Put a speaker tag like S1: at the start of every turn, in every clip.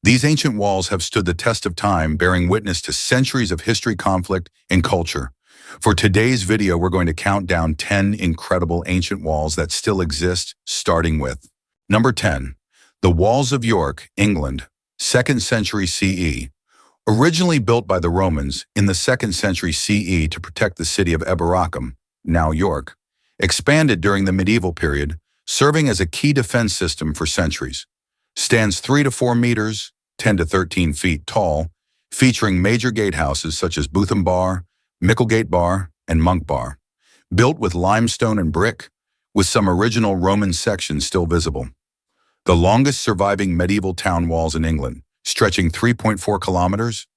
S1: These ancient walls have stood the test of time, bearing witness to centuries of history, conflict, and culture. For today's video, we're going to count down 10 incredible ancient walls that still exist, starting with Number 10. The Walls of York, England, 2nd century CE. Originally built by the Romans in the 2nd century CE to protect the city of Eboracum, now York, expanded during the medieval period, serving as a key defense system for centuries. Stands 3 to 4 meters, 10 to 13 feet tall, featuring major gatehouses such as Bootham Bar, Micklegate Bar, and Monk Bar. Built with limestone and brick, with some original Roman sections still visible. The longest surviving medieval town walls in England, stretching 3.4 kilometers,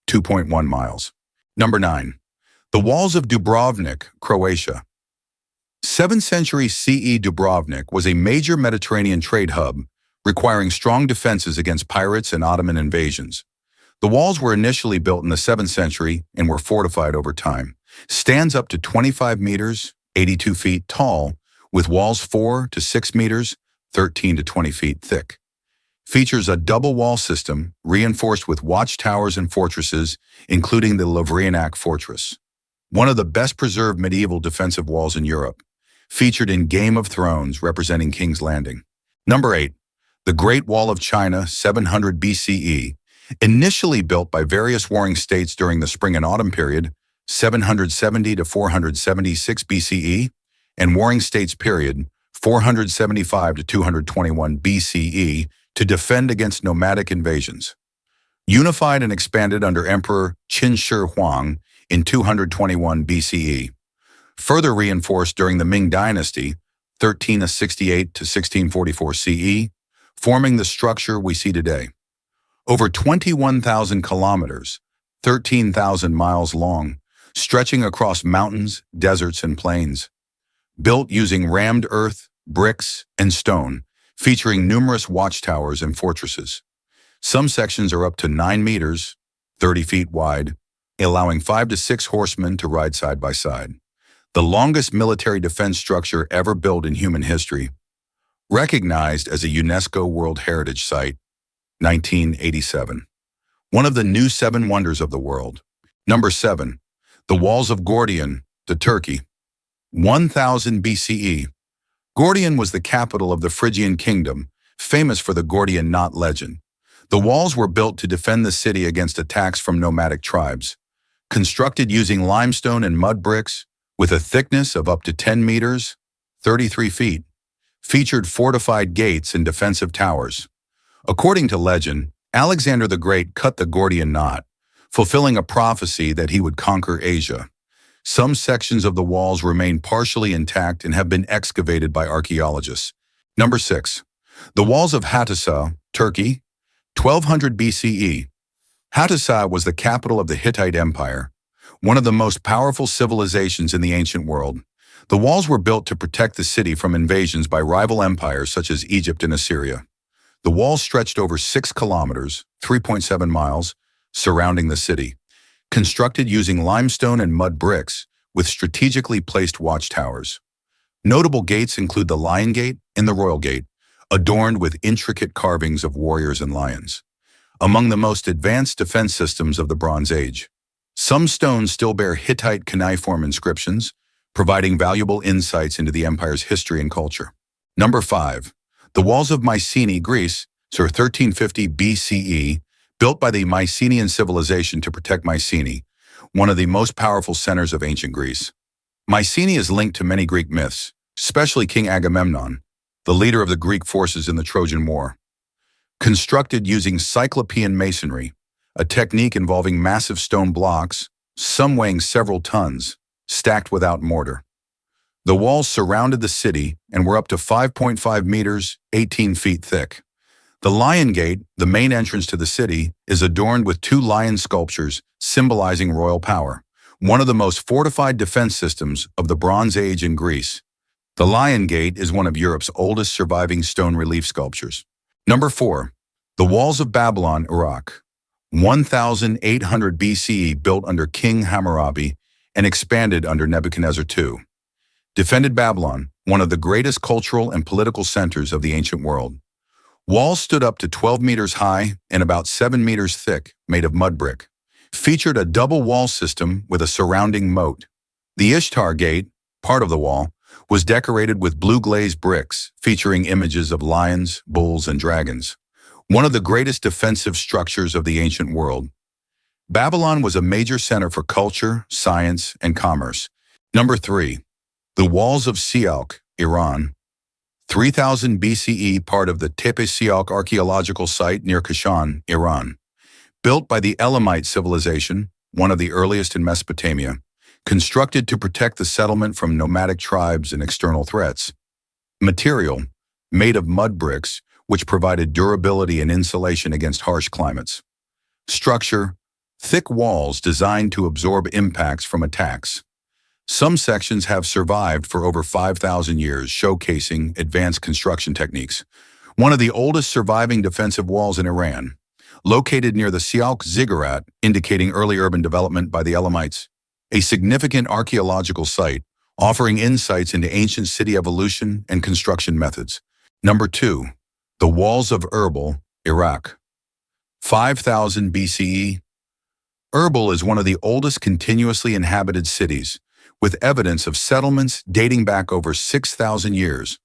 S1: 2.1 miles. Number 9. The Walls of Dubrovnik, Croatia. 7th century CE Dubrovnik was a major Mediterranean trade hub, requiring strong defenses against pirates and Ottoman invasions. The walls were initially built in the 7th century and were fortified over time. Stands up to 25 meters, 82 feet tall, with walls 4 to 6 meters, 13 to 20 feet thick. Features a double wall system reinforced with watchtowers and fortresses, including the Lovrijenac Fortress. One of the best preserved medieval defensive walls in Europe, featured in Game of Thrones representing King's Landing. Number 8. The Great Wall of China, 700 BCE. Initially built by various warring states during the spring and autumn period, 770 to 476 BCE, and warring states period, 475 to 221 BCE, to defend against nomadic invasions. Unified and expanded under Emperor Qin Shi Huang in 221 BCE. Further reinforced during the Ming Dynasty, 1368 to 1644 CE, forming the structure we see today. Over 21,000 kilometers, 13,000 miles long, stretching across mountains, deserts, and plains. Built using rammed earth, bricks, and stone, featuring numerous watchtowers and fortresses. Some sections are up to 9 meters, 30 feet wide, allowing 5 to 6 horsemen to ride side by side. The longest military defense structure ever built in human history. Recognized as a UNESCO World Heritage Site, 1987. One of the new 7 wonders of the world. Number 7. The Walls of Gordian, the Turkey. 1000 BCE. Gordian was the capital of the Phrygian kingdom, famous for the Gordian knot legend. The walls were built to defend the city against attacks from nomadic tribes. Constructed using limestone and mud bricks, with a thickness of up to 10 meters, 33 feet. Featured fortified gates and defensive towers. According to legend, Alexander the Great cut the Gordian knot, fulfilling a prophecy that he would conquer Asia. Some sections of the walls remain partially intact and have been excavated by archaeologists. Number 6. The Walls of Hattusa, Turkey, 1200 BCE. Hattusa was the capital of the Hittite Empire, one of the most powerful civilizations in the ancient world. The walls were built to protect the city from invasions by rival empires such as Egypt and Assyria. The walls stretched over 6 kilometers, 3.7 miles, surrounding the city, constructed using limestone and mud bricks with strategically placed watchtowers. Notable gates include the Lion Gate and the Royal Gate, adorned with intricate carvings of warriors and lions. Among the most advanced defense systems of the Bronze Age. Some stones still bear Hittite cuneiform inscriptions, providing valuable insights into the empire's history and culture. Number 5. The Walls of Mycenae, Greece, circa 1350 BCE, built by the Mycenaean civilization to protect Mycenae, one of the most powerful centers of ancient Greece. Mycenae is linked to many Greek myths, especially King Agamemnon, the leader of the Greek forces in the Trojan War. Constructed using Cyclopean masonry, a technique involving massive stone blocks, some weighing several tons, stacked without mortar. The walls surrounded the city and were up to 5.5 meters, 18 feet thick. The Lion Gate, the main entrance to the city, is adorned with 2 lion sculptures symbolizing royal power, one of the most fortified defense systems of the Bronze Age in Greece. The Lion Gate is one of Europe's oldest surviving stone relief sculptures. Number 4. The Walls of Babylon, Iraq. 1800 BCE, built under King Hammurabi and expanded under Nebuchadnezzar II. Defended Babylon, one of the greatest cultural and political centers of the ancient world. Walls stood up to 12 meters high and about 7 meters thick, made of mud brick. Featured a double wall system with a surrounding moat. The Ishtar Gate, part of the wall, was decorated with blue glazed bricks, featuring images of lions, bulls, and dragons. One of the greatest defensive structures of the ancient world. Babylon was a major center for culture, science, and commerce. Number 3. The Walls of Sialk, Iran. 3000 BCE, part of the Tepe Sialk archaeological site near Kashan, Iran. Built by the Elamite civilization, one of the earliest in Mesopotamia, constructed to protect the settlement from nomadic tribes and external threats. Material, made of mud bricks, which provided durability and insulation against harsh climates. Structure, thick walls designed to absorb impacts from attacks. Some sections have survived for over 5,000 years, showcasing advanced construction techniques. One of the oldest surviving defensive walls in Iran, located near the Sialk ziggurat, indicating early urban development by the Elamites. A significant archaeological site, offering insights into ancient city evolution and construction methods. Number 2. The Walls of Erbil, Iraq. 5000 BCE. Erbil is one of the oldest continuously inhabited cities, with evidence of settlements dating back over 6,000 years.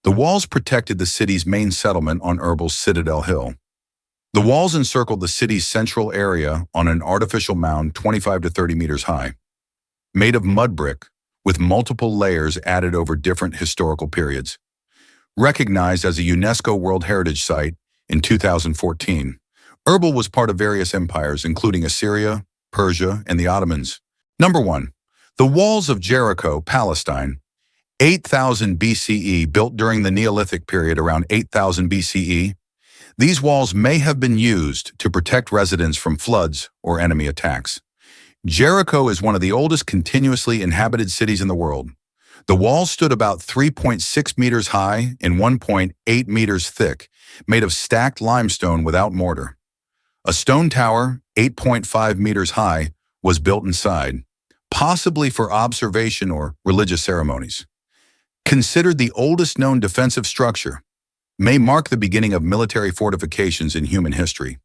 S1: The walls protected the city's main settlement on Erbil's Citadel Hill. The walls encircled the city's central area on an artificial mound 25 to 30 meters high, made of mud brick with multiple layers added over different historical periods. Recognized as a UNESCO World Heritage Site in 2014, Erbil was part of various empires, including Assyria, Persia, and the Ottomans. Number 1. The Walls of Jericho, Palestine. 8000 BCE, built during the Neolithic period around 8000 BCE. These walls may have been used to protect residents from floods or enemy attacks. Jericho is one of the oldest continuously inhabited cities in the world. The walls stood about 3.6 meters high and 1.8 meters thick, made of stacked limestone without mortar. A stone tower, 8.5 meters high, was built inside, possibly for observation or religious ceremonies. Considered the oldest known defensive structure, may mark the beginning of military fortifications in human history.